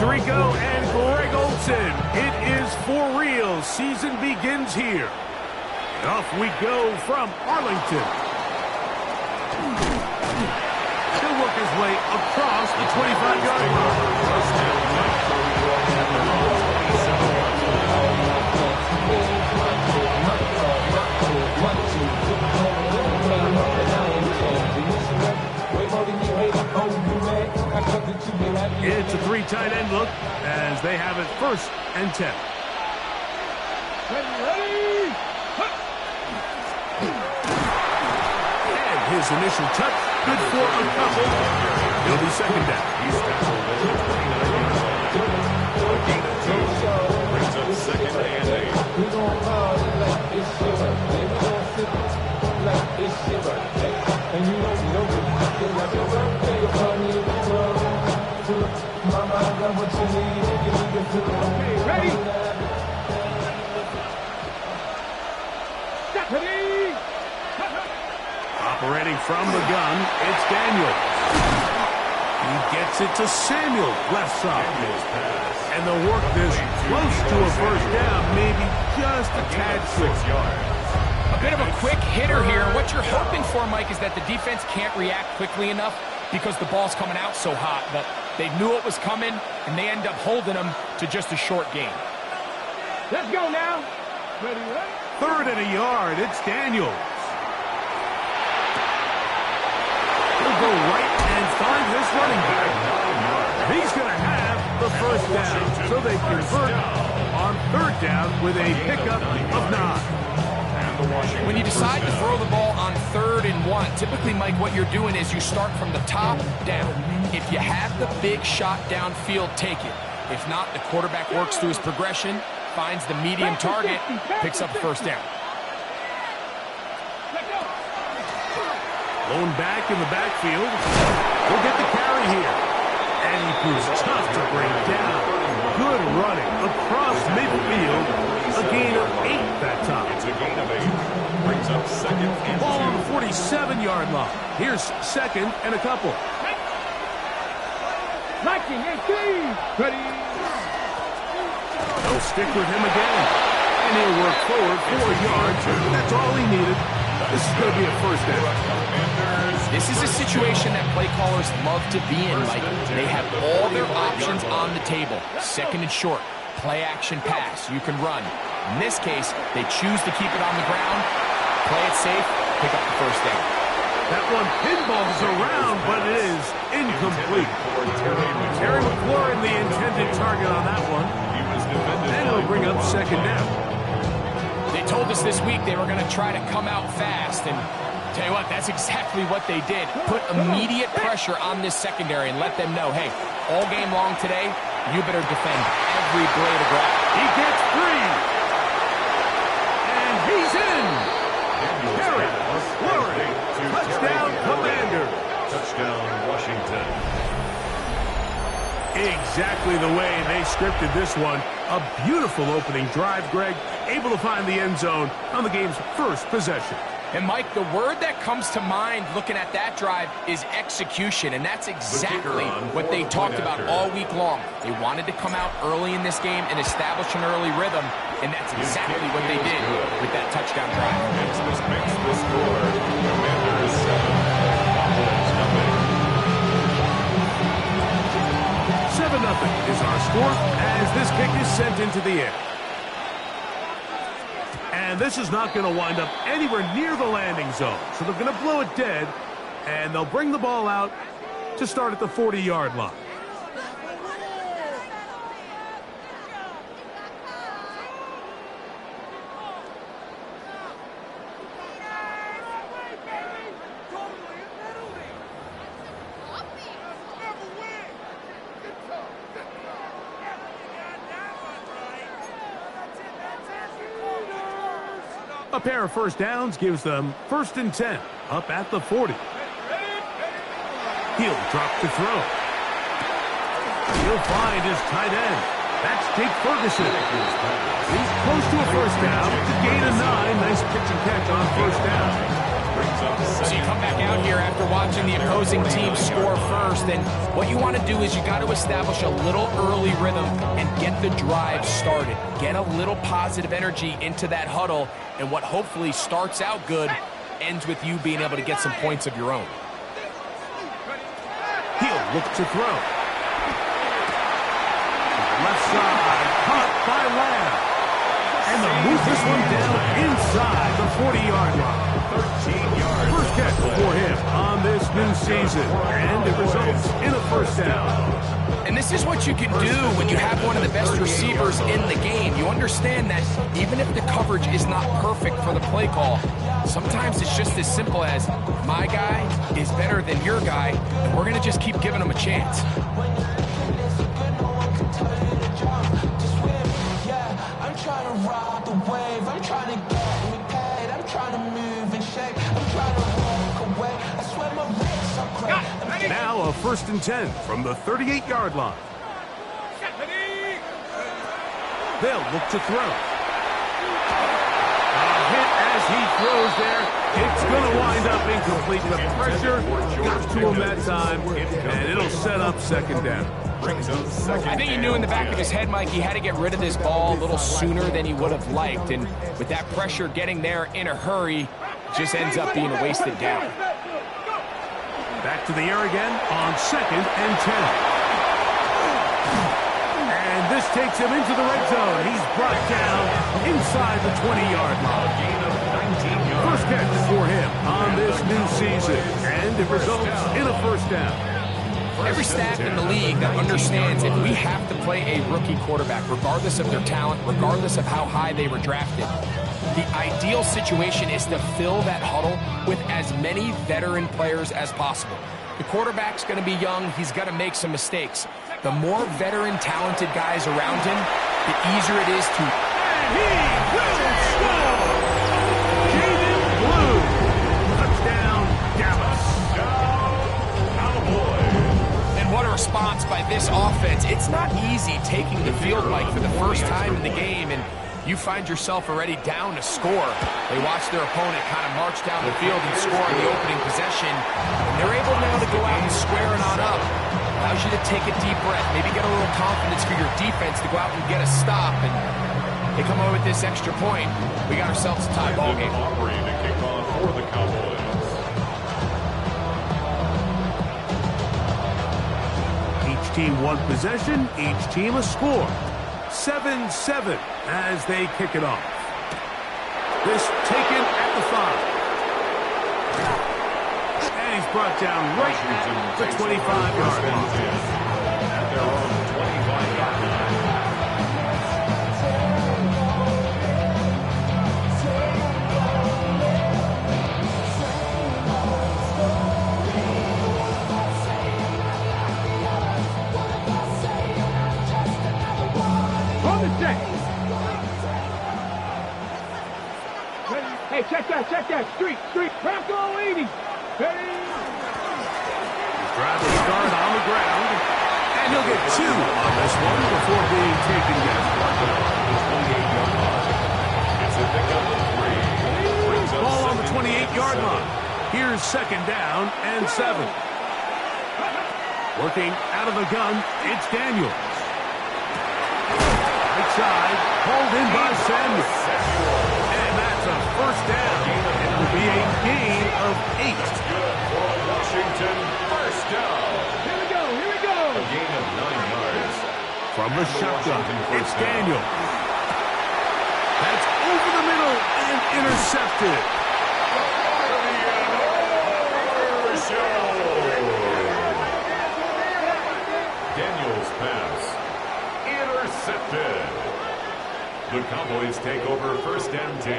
Tirico and Greg Olson. It is for real. Season begins here. And off we go from Arlington. He'll work his way across the 25-yard line. It's a three tight end look as they have it 1st and 10. Ready. And his initial touch, good for a couple. It'll be 2nd down. He's tackled at the 29-yard line. A gain of 2 brings up 2nd and 8. Okay, ready? Operating from the gun, it's Daniel. He gets it to Samuel, left side. And they'll work this close to a 1st down, maybe just a tad short. A bit of a quick hitter here. What you're hoping for, Mike, is that the defense can't react quickly enough because the ball's coming out so hot. But they knew it was coming, and they end up holding them to just a short gain. Let's go now. Ready? 3rd and a yard. It's Daniels. He'll go right and find this running back. He's going to have the 1st down, so they convert on 3rd down with a pickup of 9. When you decide to throw the ball on 3rd and 1, typically, Mike, what you're doing is you start from the top down. If you have the big shot downfield, take it. If not, the quarterback works through his progression, finds the medium target, picks up the 1st down. Lone back in the backfield. He'll get the carry here. And he proves tough to bring down. Good running across midfield. A gain of 8 that time. It's a gain of 8. Brings up 2nd and 2. Ball on the 47-yard line. Here's 2nd and a couple. Ready. They'll stick with him again. And he'll work forward 4 yards. That's all he needed. This is going to be a 1st down. This is a situation that play callers love to be in, Mike. They have all their options on the table. 2nd and short. Play action pass. You can run. In this case, they choose to keep it on the ground, play it safe, pick up the 1st down. That one pinballs around, but it is incomplete. Terry McLaurin, the intended target on that one. And it'll bring up 2nd down. They told us this week they were going to try to come out fast, and tell you what, that's exactly what they did. Put immediate pressure on this secondary and let them know, hey, all game long today, you better defend every blade of grass. He gets free. And he's in. Terry McLaurin. Touchdown, Commander. Touchdown, Washington. Exactly the way they scripted this one. A beautiful opening drive, Greg. Able to find the end zone on the game's 1st possession. And, Mike, the word that comes to mind looking at that drive is execution, and that's exactly what they talked about all week long. They wanted to come out early in this game and establish an early rhythm, and that's exactly what they did with that touchdown drive. Makes the score. Commanders 7, Waffles 7-0 is our score as this kick is sent into the air. And this is not going to wind up anywhere near the landing zone. So they're going to blow it dead, and they'll bring the ball out to start at the 40-yard line. A pair of 1st downs gives them 1st and 10, up at the 40. He'll drop to throw. He'll find his tight end. That's Jake Ferguson. He's close to a 1st down to gain a 9. Nice pitch and catch on 1st down. So you come back out here after watching the opposing team score first, and what you want to do is you got to establish a little early rhythm and get the drive started. Get a little positive energy into that huddle, and what hopefully starts out good ends with you being able to get some points of your own. He'll look to throw. Left side, caught by Lamb. And they'll move this one down inside the 40-yard line. 13 yards. First catch for him on this new season. And it results in a first down. And this is what you can do when you have one of the best receivers in the game. You understand that even if the coverage is not perfect for the play call, sometimes it's just as simple as my guy is better than your guy, and we're going to just keep giving him a chance. I'm trying to ride the wave, I'm trying to get me paid, I'm trying to move and shake, I'm trying to walk away, I swear my wrists are crazy. Now a 1st and 10 from the 38-yard line. They'll look to throw. A hit as he throws there. It's going to wind up incomplete. The pressure got to him that time, and it'll set up 2nd down. I think he knew in the back of his head, Mike, he had to get rid of this ball a little sooner than he would have liked. And with that pressure getting there in a hurry, just ends up being a wasted down. Back to the air again on 2nd and 10. And this takes him into the red zone. He's brought down inside the 20-yard line. First catch for him on this new season. And it results in a first down. Every staff in the league that understands if we have to play a rookie quarterback, regardless of their talent, regardless of how high they were drafted, the ideal situation is to fill that huddle with as many veteran players as possible. The quarterback's going to be young. He's going to make some mistakes. The more veteran, talented guys around him, the easier it is to... And he will score! Jaden Blue. Touchdown, Dallas. What a response by this offense. It's not easy taking the field, Mike, for the first time in the game, and you find yourself already down to score. They watch their opponent kind of march down the field and score on the opening possession, and they're able now to go out and square it on up. Allows you to take a deep breath, maybe get a little confidence for your defense to go out and get a stop, and they come away with this extra point. We got ourselves a tie ball game. To kick off for the Cowboys. Team one possession, each team a score. 7-7 as they kick it off. This taken at the 5. And he's brought down right at the 25-yard line. At their own 25-yard line. Hey, check that, street, Bronco 80. Hey. Drive the start on the ground, and he'll get 2 on this one before being taken down. Ball on the 28-yard line. Here's 2nd down and 7. Working out of the gun, it's Daniels. Right side, pulled in by Samuel. And that's a first down. It will be a gain of 8. Washington, first down. Here we go. A gain of 9 yards. From the shotgun, it's Daniel. That's over the middle and intercepted. Daniels pass. Intercepted. The Cowboys take over 1st and 10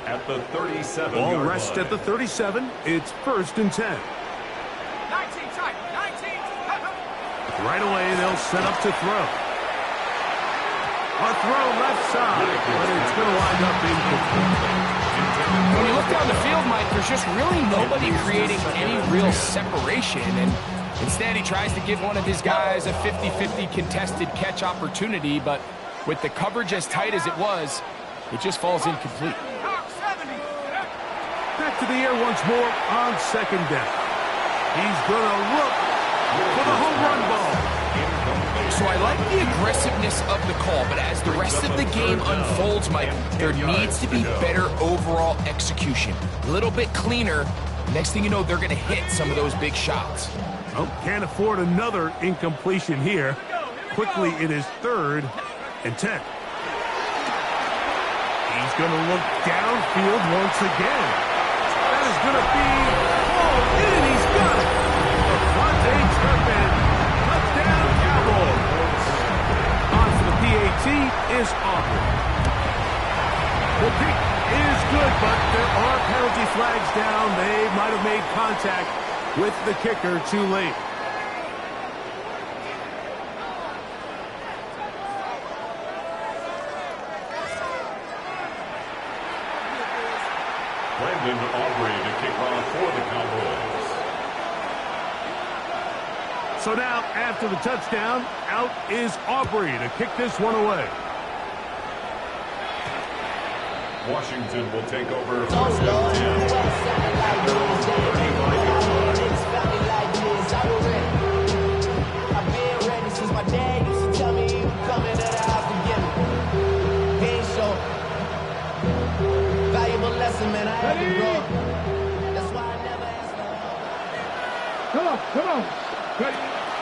at the 37-yard line. Ball rest at the 37. It's 1st and 10. 19 tight, 19. Right away, they'll set up to throw. A throw left side, but it's going to wind up incomplete. When you look down the field, Mike, there's just really nobody creating any real separation, and instead he tries to give one of his guys a 50-50 contested catch opportunity, but with the coverage as tight as it was, it just falls incomplete. Back back to the air once more on second down. He's going to look for the home run ball. So I like the aggressiveness of the call, but as the rest of the game unfolds, Mike, there needs to be better overall execution. A little bit cleaner. Next thing you know, they're going to hit some of those big shots. Oh, can't afford another incompletion here. Quickly, it is 3rd and 10. He's going to look downfield once again. That is going to be pulled in. He's got it. Turpin, touchdown Cowboys. On for the PAT is Aubrey. The kick is good, but there are penalty flags down. They might have made contact with the kicker too late. Brandon Aubrey to kick off for the Cowboys. So now, after the touchdown, out is Aubrey to kick this one away. Washington will take over first and 10 at their own 35-yard line. I've been ready since my dad used to tell me he was coming to the house to get me. He ain't show. Valuable lesson, man, I had to grow. That's why I never asked for help. Come on. Ready?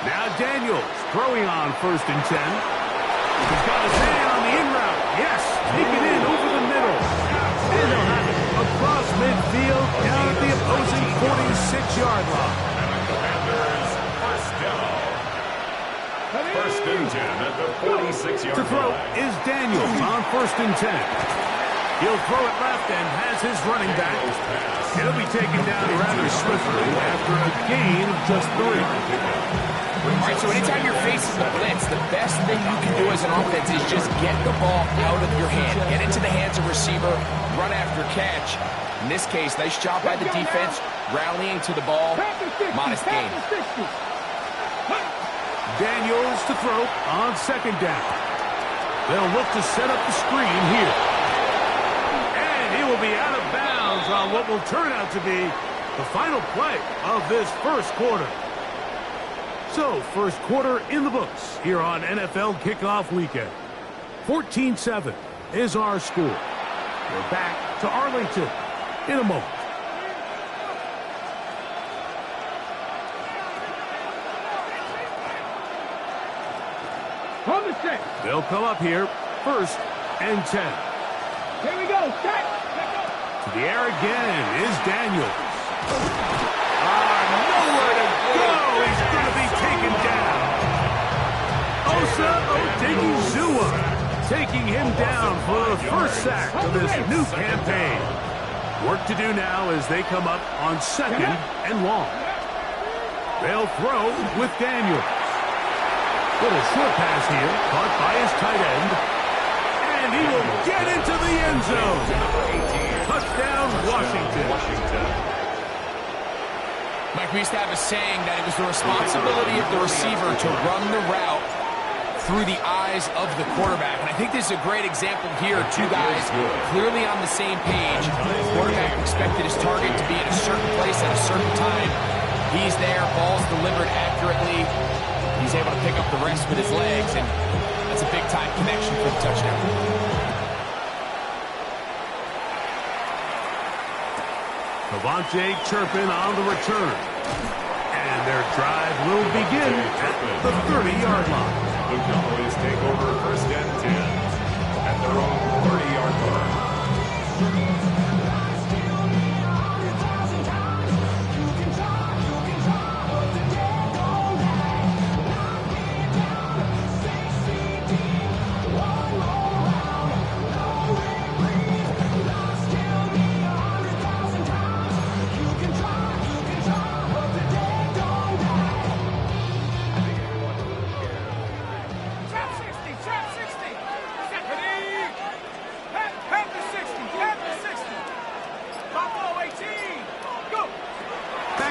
Now Daniels throwing on 1st and 10. He's got his man on the in route. Yes, take it in over the middle. And they'll have it across midfield down at the opposing 46-yard line. And the Commanders first down. First and 10 at the 46-yard line. To throw is Daniels on 1st and 10. He'll throw it left and has his running back. He'll be taken down rather swiftly after a gain of just 3. All right, so anytime you're facing the blitz, the best thing you can do as an offense is just get the ball out of your hand. Get into the hands of receiver, run after catch. In this case, nice job by the defense, rallying to the ball. Modest gain. Daniels to throw on 2nd down. They'll look to set up the screen here. And he will be out of bounds on what will turn out to be the final play of this first quarter. So, first quarter in the books here on NFL Kickoff Weekend. 14-7 is our score. We're back to Arlington in a moment. On the set. They'll come up here, 1st and 10. Here we go. Set. To the air again is Daniels. Nowhere to go. He's going to be taken down. Osa Odigizua taking him down for the first sack of this new campaign. Work to do now as they come up on 2nd and long. They'll throw with Daniels. Little short pass here, caught by his tight end. And he will get into the end zone. Touchdown, Washington. Mike, we used to have a saying that it was the responsibility of the receiver to run the route through the eyes of the quarterback. And I think this is a great example here. Two guys clearly on the same page. The quarterback expected his target to be at a certain place at a certain time. He's there, ball's delivered accurately. He's able to pick up the rest with his legs, and that's a big-time connection for the touchdown. Devontae Turpin on the return. And their drive will begin at the 30-yard line. The Cowboys take over 1st and 10 at their own 30-yard line.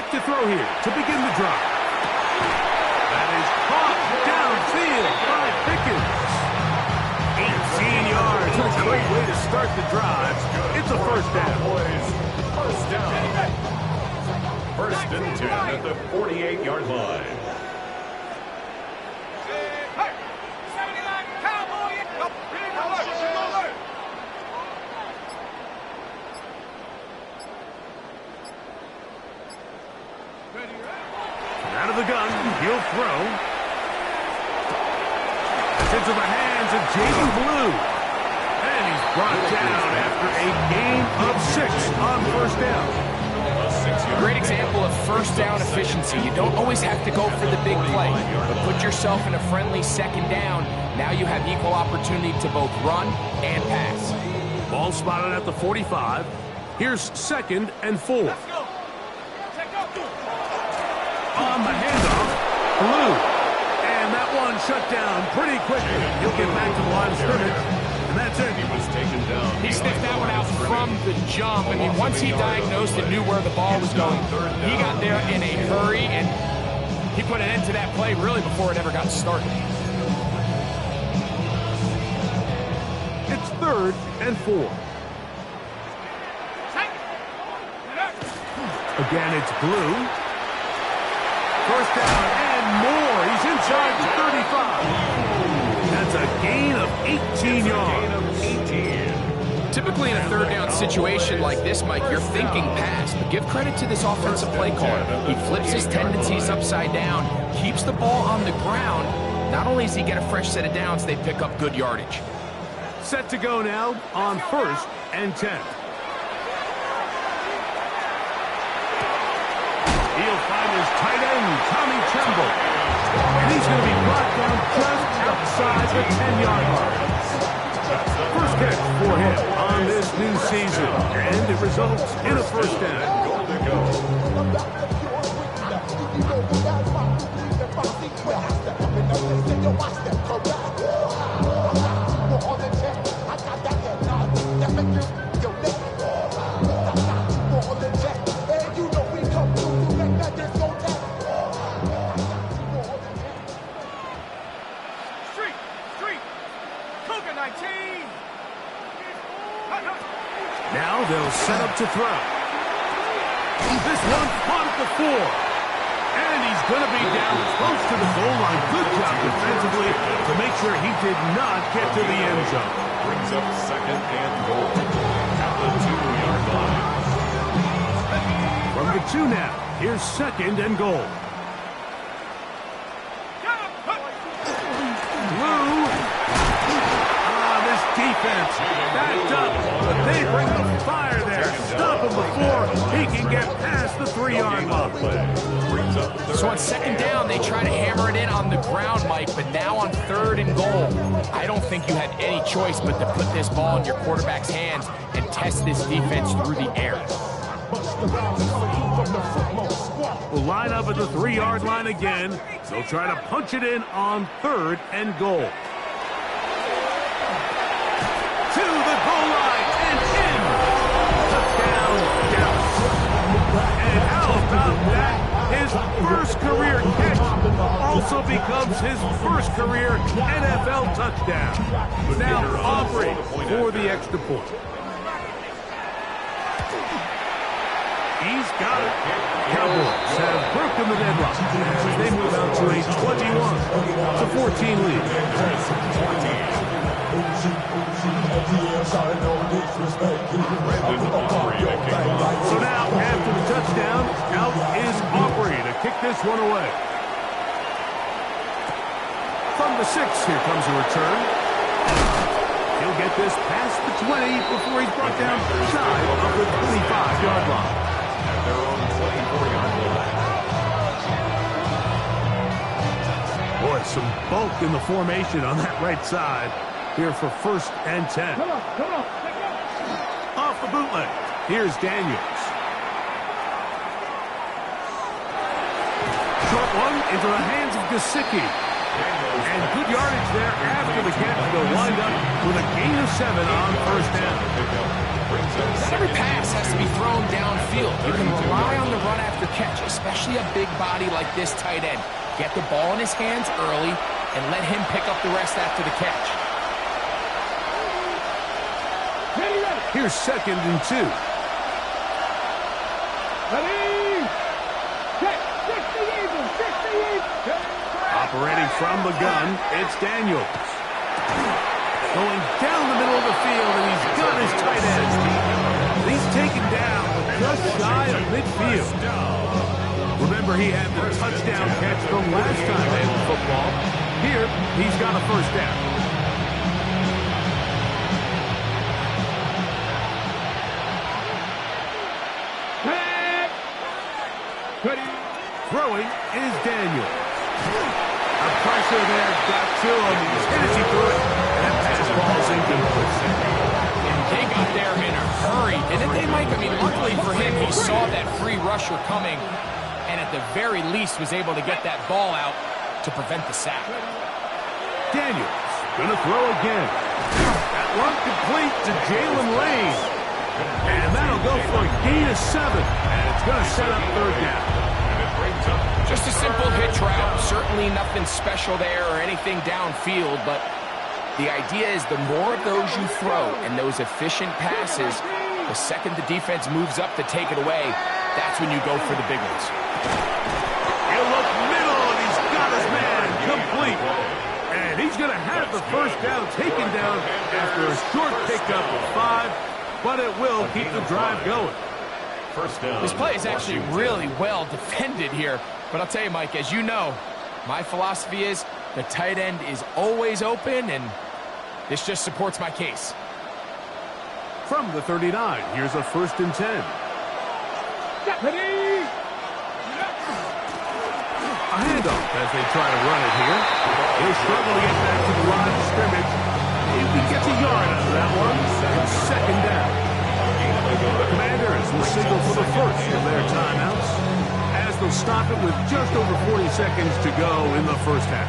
To throw here to begin the drive. That is caught downfield by Pickens. 18 yards. A great way to start the drive. It's a first down. down. First and 10 at the 48-yard line. Out of the gun, he'll throw. It's into the hands of Jaden Blue. And he's brought down after a gain of 6 on first down. A great example of first down efficiency. You don't always have to go for the big play, but put yourself in a friendly second down. Now you have equal opportunity to both run and pass. Ball spotted at the 45. Here's 2nd and 4. On the handoff, Blue. And that one shut down pretty quickly. He'll get back to the line of scrimmage, and that's it. He was taken down. He sniffed that one out from the jump. I mean, once he diagnosed and knew where the ball was going, he got there in a hurry, and he put an end to that play really before it ever got started. It's 3rd and 4. Again, it's Blue. First down and more. He's inside the 35. That's a gain of 18 yards. Typically in a third down situation like this, Mike, you're thinking pass, but give credit to this offensive play caller. He flips his tendencies upside down, keeps the ball on the ground. Not only does he get a fresh set of downs, they pick up good yardage. Set to go now on 1st and 10. He'll find his tight end, Tommy Tremble. And he's going to be brought down just outside the 10-yard line. First catch for him on this new season. And it results in a first down. Now they'll set up to throw. This one caught at the 4. And he's going to be down close to the goal line. Good job defensively to make sure he did not get to the end zone. Brings up 2nd and goal at the 2-yard line. From the 2 now, here's 2nd and goal. Blue. This defense backed up, but they bring the fire there. Stop him before he can get past the 3-yard line. So on 2nd down, they try to hammer it in on the ground, Mike, but now on 3rd and goal, I don't think you had any choice but to put this ball in your quarterback's hands and test this defense through the air. Will line up at the 3-yard line again. They'll try to punch it in on 3rd and goal. To the goal line and in. Touchdown, Dallas. And how about that? His first career catch also becomes his first career NFL touchdown. Now Aubrey for the extra point. He's got it. Cowboys have broken the deadlock as they move out to a 21-14 lead. So now, after the touchdown, out is Aubrey to kick this one away. From the 6, here comes a return. He'll get this past the 20 before he's brought down shy of the 25-yard line. At their own 24-yard line. Boy, some bulk in the formation on that right side here for 1st and 10. Come on. Off the bootleg, here's Daniels. Short one into the hands of Gesicki. And good yardage there after the catch. They'll wind up with a gain of 7 on 1st down. Not every pass has to be thrown downfield. You can rely on the run after catch, especially a big body like this tight end. Get the ball in his hands early and let him pick up the rest after the catch. Here's 2nd and 2. Ready? Set. 60 even. 60 even. Operating from the gun, it's Daniels. Going down the middle of the field, and he's got his tight end. He's taken down just shy of midfield. Remember, he had the touchdown catch the last time they had the football. Here, he's got a first down. Throwing is Daniel. The pressure there got to him. He's hit as he threw it. And that pass ball's incomplete. They got there in a hurry, didn't they, Mike? I mean, luckily for him, he saw that free rusher coming, and at the very least was able to get that ball out to prevent the sack. Daniels going to throw again. That one complete to Jalen Lane. And that'll go for a gain of 7. And it's going to set up third down. Just a simple hitch route. Certainly nothing special there or anything downfield, but the idea is the more of those you throw and those efficient passes, the second the defense moves up to take it away, that's when you go for the big ones. He'll look middle, and he's got his man complete. And he's going to have the first down taken down after a short pickup of 5, but it will keep the drive going. First down. This play is actually really well defended here, but I'll tell you, Mike, as you know, my philosophy is the tight end is always open, and this just supports my case. From the 39, here's a 1st and 10. Ready? A handoff as they try to run it here. He'll struggle to get back to the line of scrimmage. He gets a yard out of that one. It's 2nd down. The Commanders will signal for the first of their timeouts as they'll stop it with just over 40 seconds to go in the first half.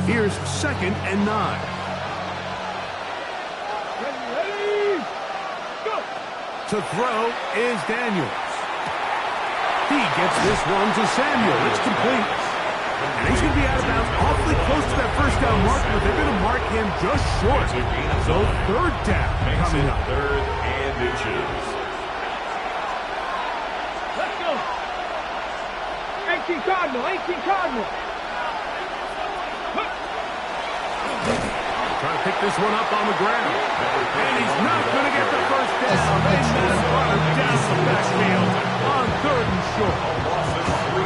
Here's 2nd and 9. Ready? Go. To throw is Daniels. He gets this one to Samuel. It's complete. And he's going to be out of bounds awfully close to that first down mark, but they're going to mark him just short. So 3rd down coming up. 3rd and inches. Let's go. 18 Cardinal. 18 Cardinal. Trying to pick this one up on the ground. And he's not going to get the first down. They just run him down the backfield on 3rd and short.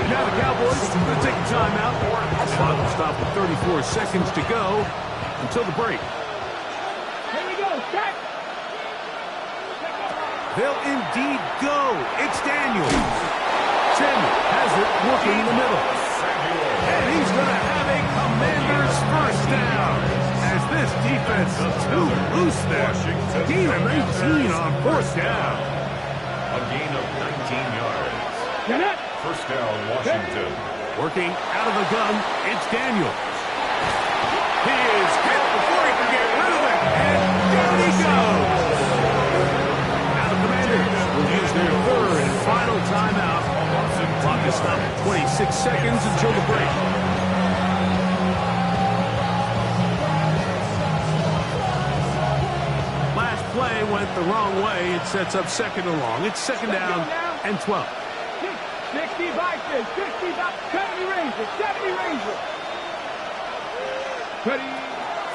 Now the Cowboys are going to take a timeout. Clock will stop with 34 seconds to go until the break. Here we go. Set. They'll indeed go. It's Daniels. Samuel has it working in the middle. And he's going to have a Commander's first down. As this defense is too loose there. Gain of 19 on 4th down. A gain of 19 yards. Get it. First down, Washington. Working out of the gun, it's Daniels. He is hit before he can get rid of it. And down he goes. Now the Commanders will use their 3rd and final timeout. Clock is stopped at 26 seconds until the break. Last play went the wrong way. It sets up 2nd and long. It's 2nd down and 12. 60 Vikings. 60 70 Rangers. 70 Rangers. Ready?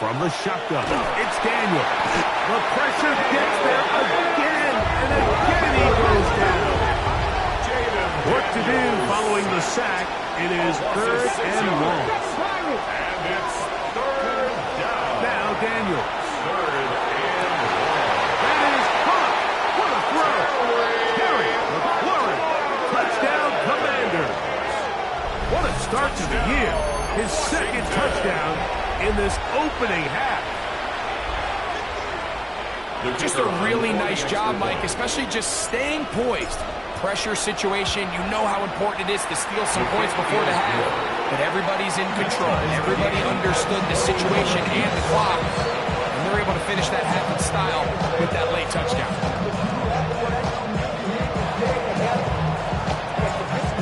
From the shotgun, it's Daniel. The pressure gets there again, and again he goes down. Work to do following the sack. It is 3rd and long. And it's 3rd down. Now Daniel. 3rd and long. That is caught. What a throw. Terry McLaurin. Touchdown Commanders. What a start to the year. His 2nd touchdown in this opening half. Just a really nice job, Mike, especially just staying poised. Pressure situation, you know how important it is to steal some points before the half. But everybody's in control. Everybody understood the situation and the clock. And they're able to finish that half in style with that late touchdown.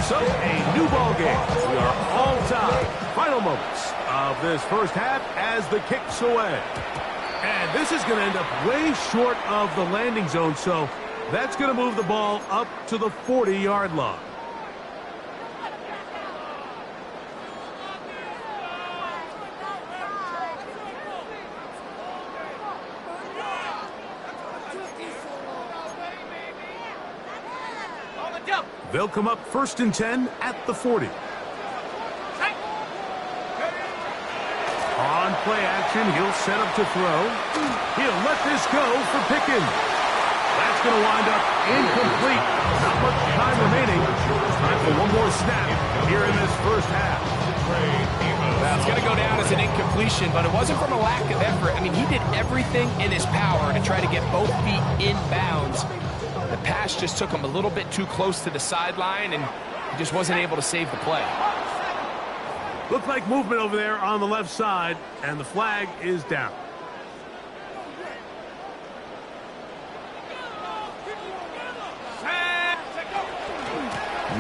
So, a new ball game. We are all tied. Final moments of this first half as the kick's away. And this is going to end up way short of the landing zone, so that's going to move the ball up to the 40-yard line. They'll come up 1st and 10 at the 40. On play action, he'll set up to throw. He'll let this go for Pickens. That's going to wind up incomplete. Not much time remaining. Time for one more snap here in this first half. Well, it's going to go down as an incompletion, but it wasn't from a lack of effort. I mean, he did everything in his power to try to get both feet in bounds. The pass just took him a little bit too close to the sideline, and he just wasn't able to save the play. Looked like movement over there on the left side, and the flag is down.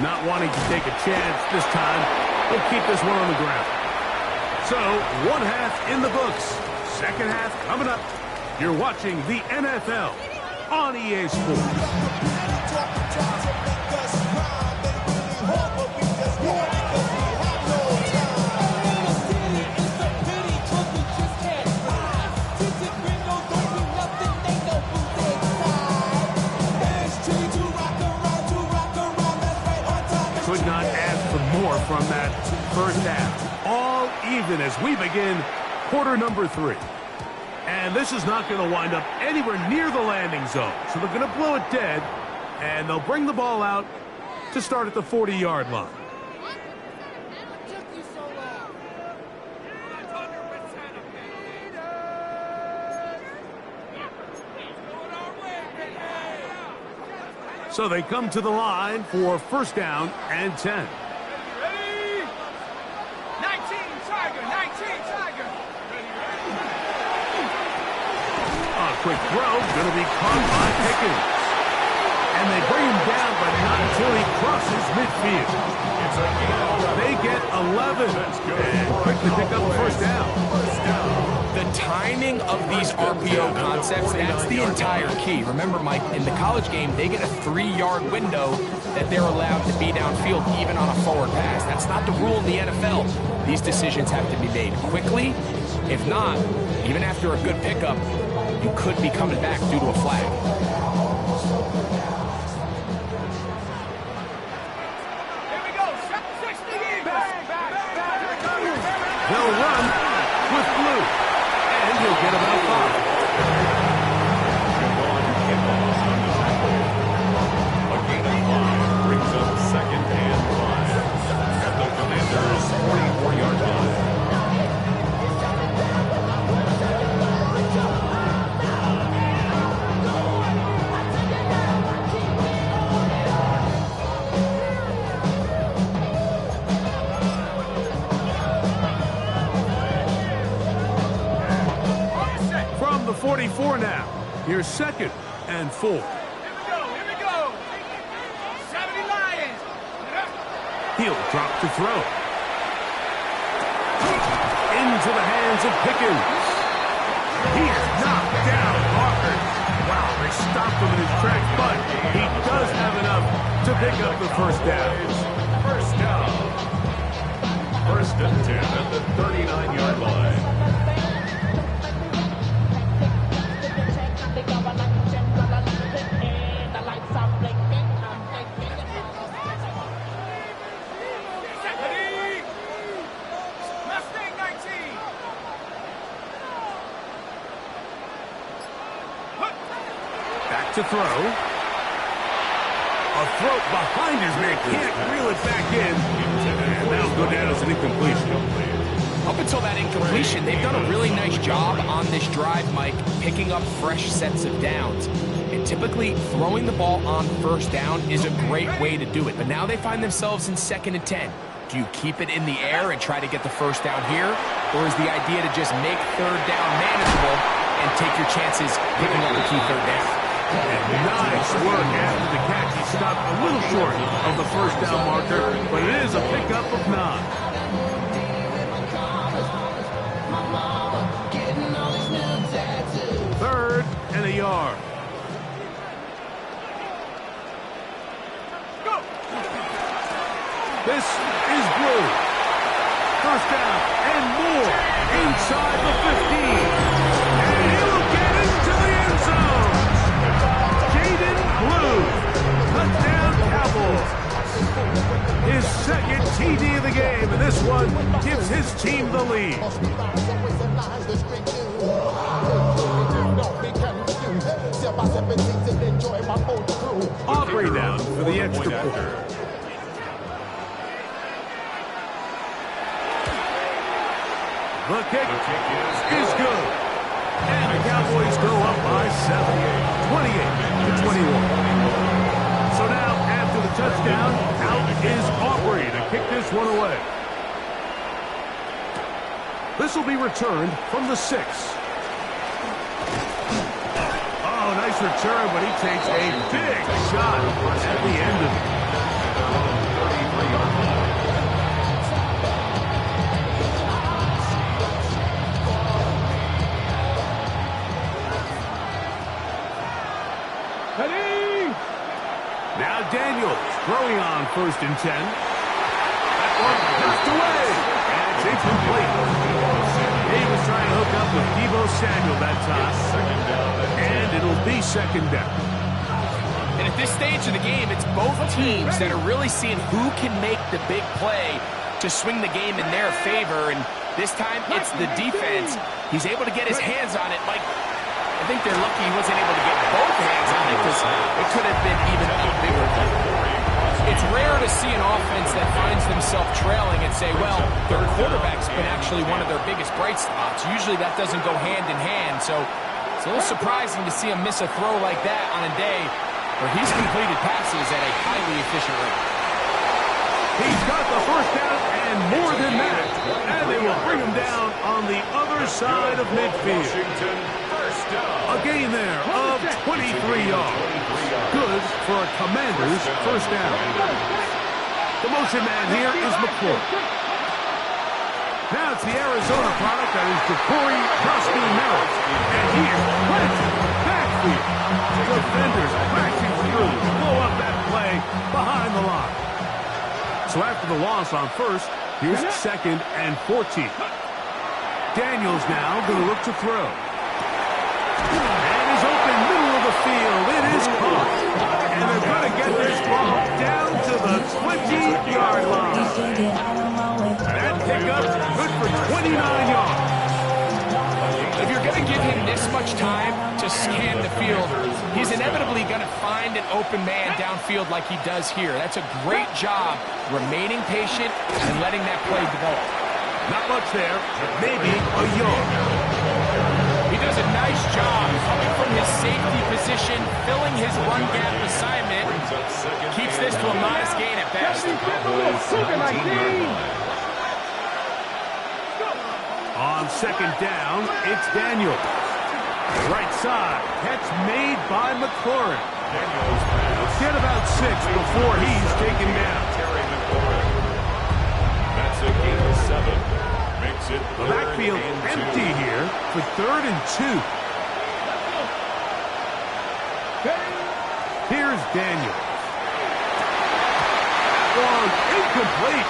Not wanting to take a chance this time, he'll keep this one on the ground. So, one half in the books. Second half coming up. You're watching the NFL on EA Sports. Could not ask for more from that first half. All even as we begin quarter number 3. And this is not going to wind up anywhere near the landing zone. So they're going to blow it dead, and they'll bring the ball out to start at the 40-yard line. So they come to the line for 1st down and 10. Ready? 19, Tiger, 19, Tiger. A quick throw, going to be caught by Pickens. And they bring him down, but not until he crosses midfield. They get 11 and quickly pick up 1st down. The timing of these RPO concepts, that's the entire key. Remember, Mike, in the college game, they get a 3-yard window that they're allowed to be downfield even on a forward pass. That's not the rule in the NFL. These decisions have to be made quickly. If not, even after a good pickup, you could be coming back due to a flag. They'll run with blue, and he'll get about 5. A gain of 5 brings up 2nd and 5 at the Commanders' 44-yard line. From the 44 now, here's 2nd and 4. Here we go. 70 Lions. He'll drop to throw. Into the hands of Pickens. He is knocked down hard. Wow, they stopped him in his tracks, but he does have enough to pick up the 1st down. 1st down. 1st and 10 at the 39-yard line. To throw. A throw behind his man. Can't reel it back in. And that'll go down as an incompletion. Up until that incompletion, they've done a really nice job on this drive, Mike, picking up fresh sets of downs. And typically, throwing the ball on 1st down is a great way to do it. But now they find themselves in 2nd and 10. Do you keep it in the air and try to get the 1st down here? Or is the idea to just make 3rd down manageable and take your chances picking up the key 3rd down? And nice work after the catch. He stopped a little short of the 1st down marker, but it is a pickup of 9. This is blue. First down and more inside the 15. And he'll get into the end zone. Jaden Blue. Touchdown Cowboys. His second TD of the game, and this one gives his team the lead. Aubrey down for the extra point. The kick is good. And the Cowboys go up by 7, 28-21. So now, after the touchdown, out is Aubrey to kick this one away. This will be returned from the 6. Oh, nice return, but he takes a big shot at the end of it. Now Daniels throwing on 1st and 10. That one knocked away. And it's incomplete. He was trying to hook up with Deebo Samuel that time. And it'll be 2nd down. And at this stage of the game, it's both teams that are really seeing who can make the big play to swing the game in their favor. And this time, it's the defense. He's able to get his hands on it. Like, I think they're lucky he wasn't able to get both hands on it because it could have been even a bigger play. It's rare to see an offense that finds themselves trailing and say, well, their quarterback's been actually one of their biggest bright spots. Usually that doesn't go hand in hand. So it's a little surprising to see him miss a throw like that on a day where he's completed passes at a highly efficient rate. He's got the first down and more than that. And they will bring him down on the other side of midfield. A gain there of 23 yards. Good for a Commander's first down. The motion man here is McCoy. Now it's the Arizona product that is Ja'Cory Merritt. And he is planted backfield. Defenders crashing through to blow up that play behind the line. So after the loss on 1st, here's 2nd and 14. Daniels now going to look to throw. And he's open middle of the field. It is caught. And they're going to get this ball down to the 20-yard line. That pickup good for 29 yards. If you're going to give him this much time to scan the field, he's inevitably going to find an open man downfield like he does here. That's a great job remaining patient and letting that play develop. Not much there, maybe a yard. He does a nice job coming from his safety position, filling his run gap assignment. Keeps this to a modest gain at best. On 2nd down, it's Daniels. Right side, catch made by McLaurin. Get about 6 before he's taken down. That's a gain of 7. Makes it the backfield empty here for 3rd and 2. Here's Daniels. One incomplete.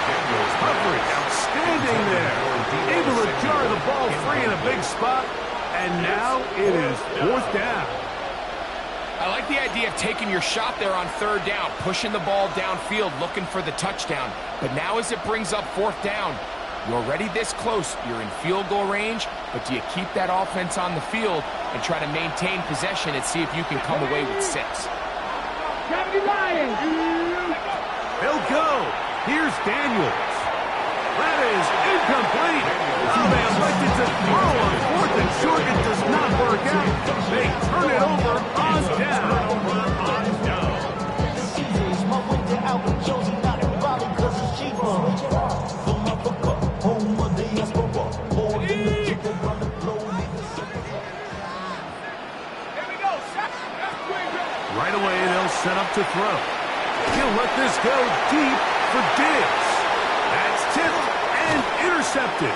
Coverage outstanding there. Able to jar the ball free in a big spot. And now it is 4th down. I like the idea of taking your shot there on 3rd down, pushing the ball downfield, looking for the touchdown. But now as it brings up 4th down, you're already this close. You're in field goal range, but do you keep that offense on the field and try to maintain possession and see if you can come away with 6? They'll go. Here's Daniels. That is incomplete. Oh, they elected to throw on 4th and short. It does not work out. They turn it over on down. Right away, they'll set up to throw. He'll let this go deep for Diggs. That's tipped and intercepted.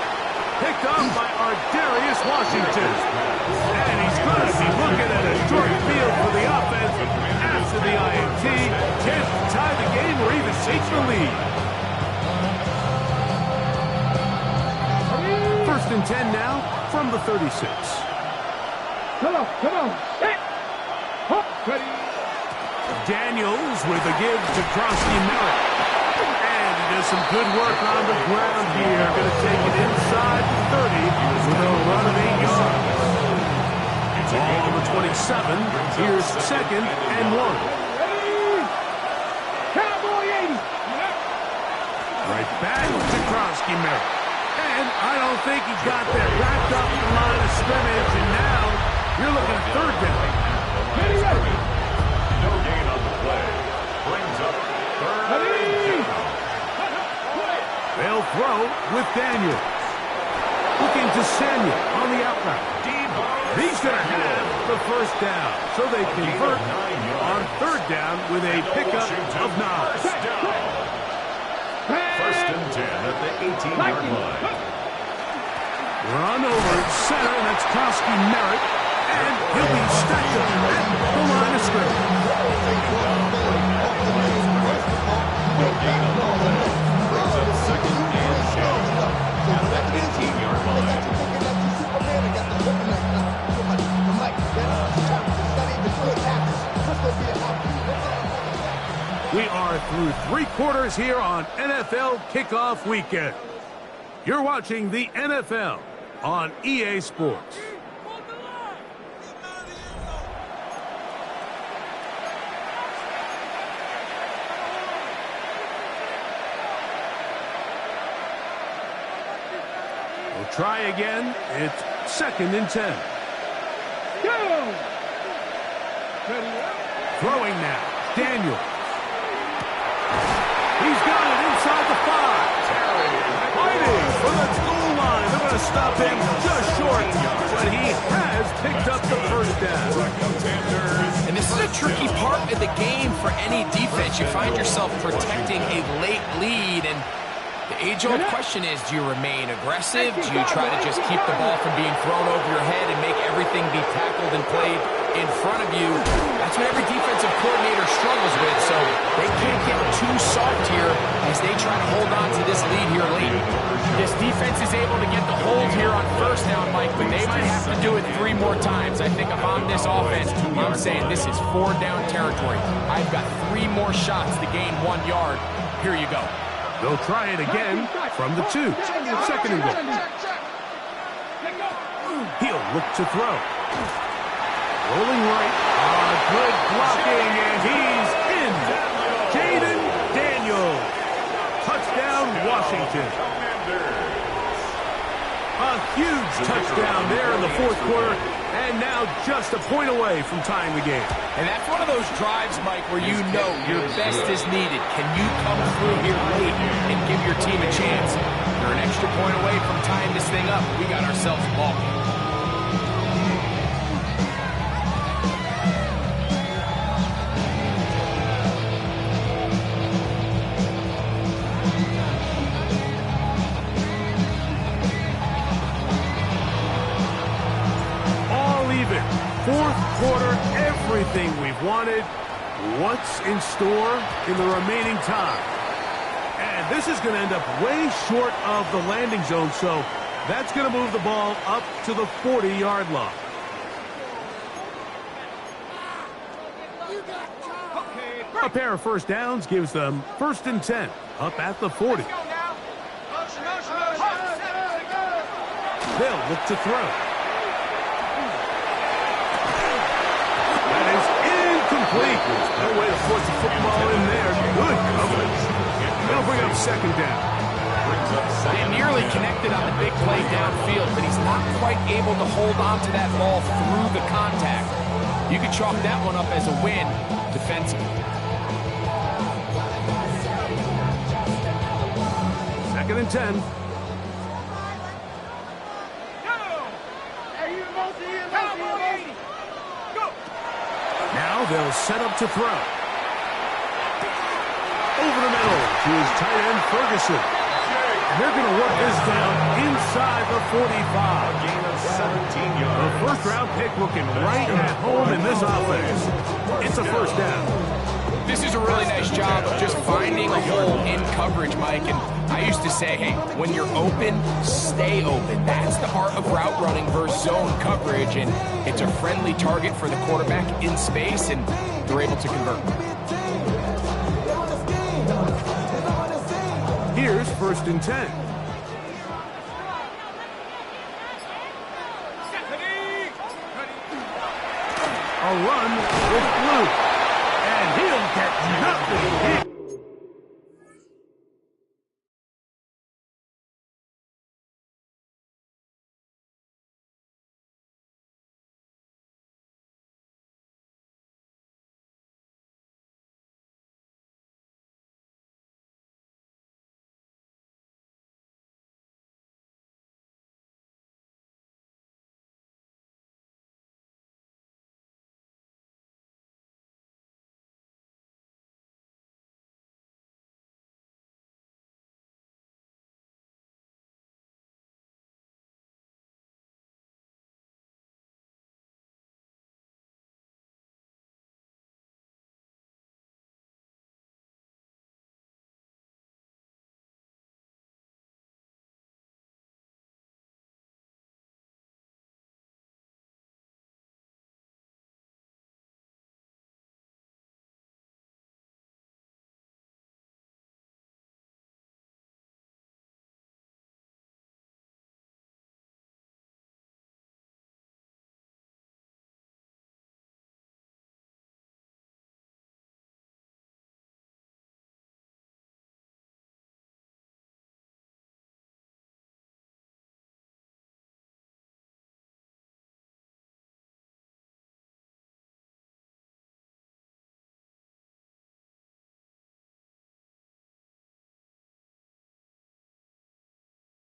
Picked off by Ardarius Washington. And he's going to be looking at a short field for the offense after the INT. Can't tie the game or even take the lead. and 10 now from the 36. Come on. Hit. Hop. Ready. Daniels with a give to Krosky Merritt. And he does some good work on the ground here. Going to take it inside the 30 with a run of 8 yards. Ball number 27. Here's 2nd and 1. Ready. Cowboy 80. Right back to Krosky Merritt. And I don't think he got there. Wrapped up the line of scrimmage, and now you're looking at 3rd down. Ready. No gain on the play. Brings up 3rd down. They'll throw with Daniel. Looking to Samuel on the out route. He's going to have the 1st down. So they convert on 3rd down with a pickup of 9. 1st and 10 at the 18-yard line. Run over center. That's Krosky Merritt. And he'll be stacked up at the line of scrimmage. No gain on the play. Brings up 2nd and 10 at the 18-yard line. We are through 3 quarters here on NFL Kickoff Weekend. You're watching the NFL on EA Sports. We'll try again. It's 2nd and 10. Go. Ready. Throwing now. Daniel. He's got it inside the 5. Fighting for the goal line. They're going to stop him just short, but he has picked up the 1st down. And this is a tricky part of the game for any defense. You find yourself protecting a late lead, and the age-old question is, do you remain aggressive? Do you try to just keep the ball from being thrown over your head and make everything be tackled and played in front of you? That's what every defensive coordinator struggles with, so they can't get too soft here as they try to hold on to this lead here late. This defense is able to get the hold here on 1st down, Mike, but they might have to do it 3 more times. I think if I'm this offense, I'm saying this is 4 down territory. I've got 3 more shots to gain 1 yard. Here you go. They'll try it again from the 2. 2nd and goal. He'll look to throw. Rolling right. Good blocking, and he's in. Jaden Daniels. Touchdown, Washington. A huge touchdown there in the 4th quarter, and now just a point away from tying the game. And that's one of those drives, Mike, where you know your best is needed. Can you come through here late and give your team a chance? You're an extra point away from tying this thing up. We got ourselves a ball game. All even. 4th quarter, everything we've wanted. What's in store in the remaining time? And this is going to end up way short of the landing zone, so that's going to move the ball up to the 40-yard line. A pair of 1st downs gives them 1st and 10 up at the 40. They'll look to throw. That is incomplete. No way to force the football in there. Good coverage. They'll bring up 2nd down. They nearly connected on the big play downfield, but he's not quite able to hold on to that ball through the contact. You could chalk that one up as a win defensively. 2nd and 10. Now they'll set up to throw. Over the middle to his tight end, Ferguson. And they're going to work this down inside the 45. Gain of 17 yards. The 1st-round pick looking right at home in this offense. It's a 1st down. This is a really nice nice job of just finding a hole in coverage, Mike. And I used to say, hey, when you're open, stay open. That's the art of route running versus zone coverage, and it's a friendly target for the quarterback in space, and they're able to convert. Here's 1st and 10. A run